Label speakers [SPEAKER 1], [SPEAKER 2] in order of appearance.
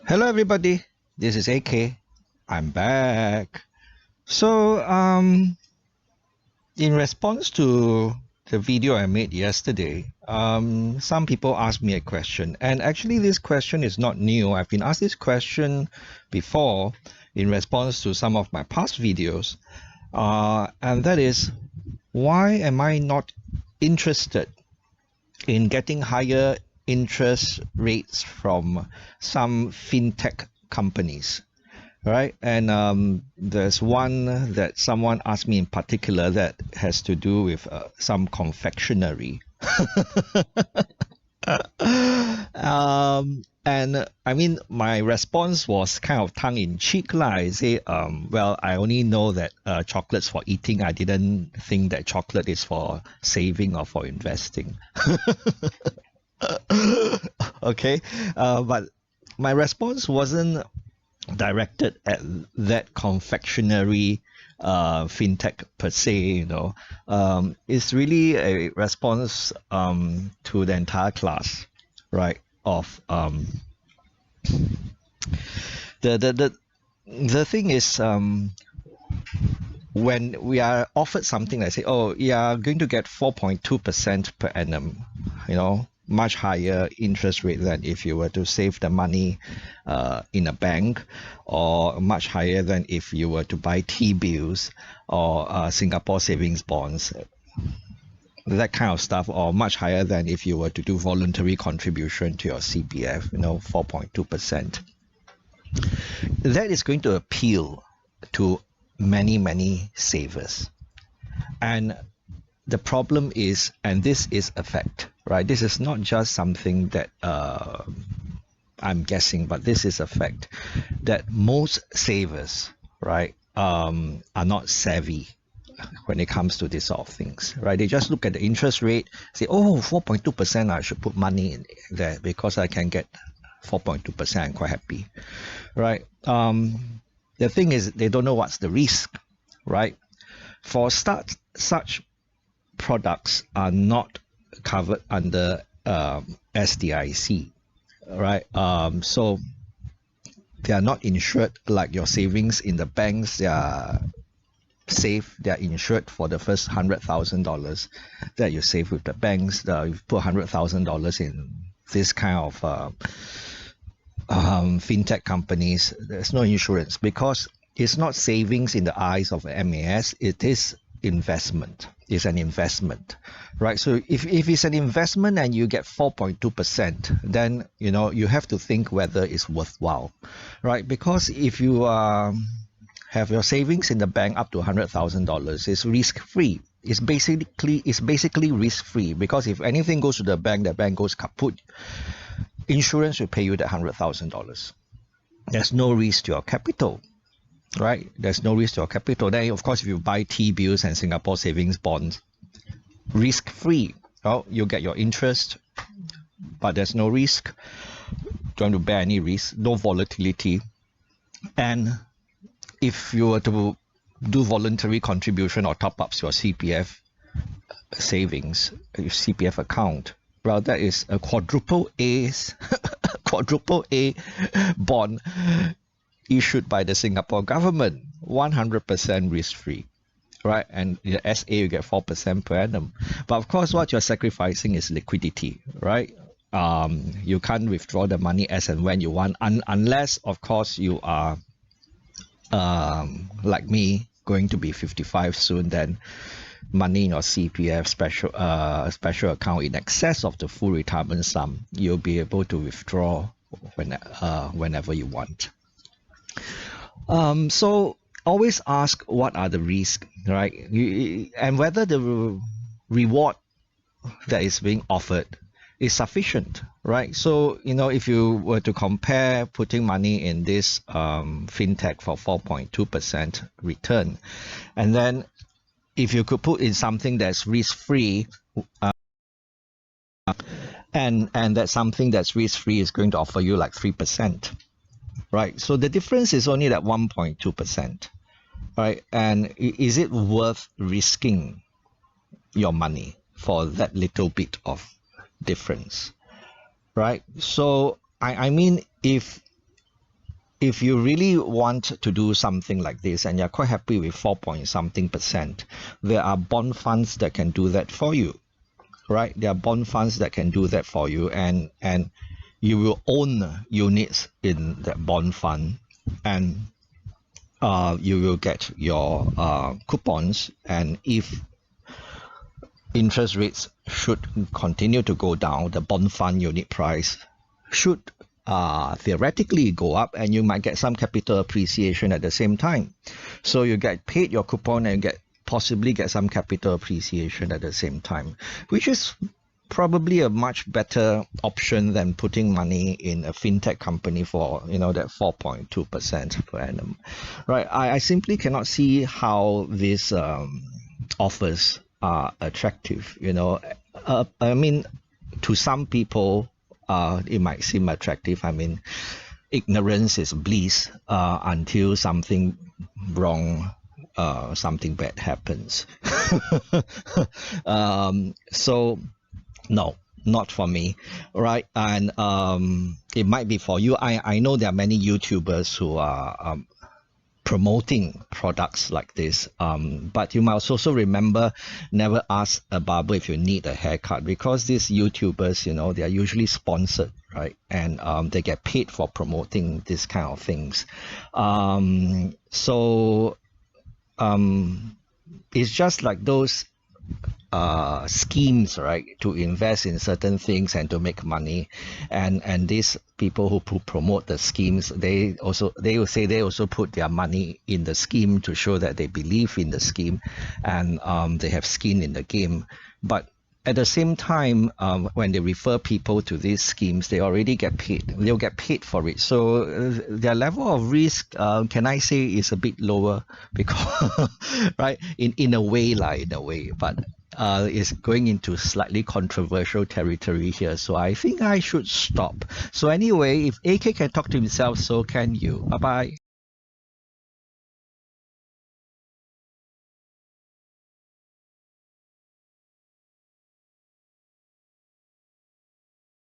[SPEAKER 1] Hello everybody, this is AK. I'm back. So in response to the video I made yesterday, some people asked me a question, and actually this question is not new. I've been asked this question before in response to some of my past videos, and that is, why am I not interested in getting higher interest rates from some fintech companies, right? And there's one that someone asked me in particular that has to do with some confectionery. And I mean, my response was kind of tongue-in-cheek lah. I say, well, I only know that chocolate's for eating. I didn't think that chocolate is for saving or for investing. Okay, but my response wasn't directed at that confectionery fintech per se, it's really a response to the entire class, right? Of the thing is, when we are offered something like, say, oh, you are going to get 4.2% per annum, much higher interest rate than if you were to save the money in a bank, or much higher than if you were to buy T-bills or Singapore savings bonds, that kind of stuff, or much higher than if you were to do voluntary contribution to your CPF, 4.2%. That is going to appeal to many savers. And the problem is, and this is a fact, right? This is not just something that I'm guessing, but this is a fact that most savers, right, are not savvy when it comes to this sort of things, right? They just look at the interest rate, say, oh, 4.2%, I should put money in there because I can get 4.2%, I'm quite happy, right? The thing is, they don't know what's the risk, right? For start, such products are not covered under SDIC, right? So they are not insured like your savings in the banks. They are safe. They are insured for the first $100,000 that you save with the banks. You put $100,000 in this kind of fintech companies, there's no insurance because it's not savings in the eyes of MAS. It is investment. It's an investment, right? So if it's an investment and you get 4.2%, then you have to think whether it's worthwhile, right? Because if you have your savings in the bank up to $100,000, it's risk-free. It's basically risk-free, because if anything goes to the bank goes kaput. Insurance will pay you that $100,000. There's no risk to your capital, right? There's no risk to your capital. Then, of course, if you buy T-bills and Singapore savings bonds, risk-free. Well, you get your interest, but there's no risk. Don't have to bear any risk, no volatility. And if you were to do voluntary contribution or top-ups your CPF savings, your CPF account, well, that is a quadruple A bond issued by the Singapore government, 100% risk-free, right? And the SA, you get 4% per annum. But of course, what you're sacrificing is liquidity, right? You can't withdraw the money as and when you want, unless, of course, you are like me, going to be 55 soon. Then money in your CPF special account in excess of the full retirement sum, you'll be able to withdraw whenever you want. So always ask what are the risks, right? And whether the reward that is being offered is sufficient, right? So if you were to compare putting money in this fintech for 4.2% return, and then if you could put in something that's risk-free, and that something that's risk-free is going to offer you like 3%, right? So the difference is only that 1.2%, right? And is it worth risking your money for that little bit of difference, right? So I mean, if if you really want to do something like this and you're quite happy with 4 point something percent, there are bond funds that can do that for you, right? There are bond funds that can do that for you, and you will own units in that bond fund, and you will get your coupons. And if interest rates should continue to go down, the bond fund unit price should theoretically go up, and you might get some capital appreciation at the same time. So you get paid your coupon and possibly get some capital appreciation at the same time, which is probably a much better option than putting money in a fintech company for that 4.2% per annum, right? I simply cannot see how these offers are attractive. I mean, to some people it might seem attractive. I mean, ignorance is bliss until something wrong, something bad happens. So no, not for me, right? And it might be for you. I know there are many YouTubers who are promoting products like this, but you must also remember, never ask a barber if you need a haircut, because these YouTubers, they are usually sponsored, right? And they get paid for promoting this kind of things. So it's just like those schemes, right, to invest in certain things and to make money, and these people who promote the schemes, they will say they also put their money in the scheme to show that they believe in the scheme, and they have skin in the game. But at the same time, when they refer people to these schemes, they already get paid. They'll get paid for it. So their level of risk, can I say, is a bit lower, because right, in a way, but is going into slightly controversial territory here. So I think I should stop. So anyway, if AK can talk to himself, so can you. Bye bye.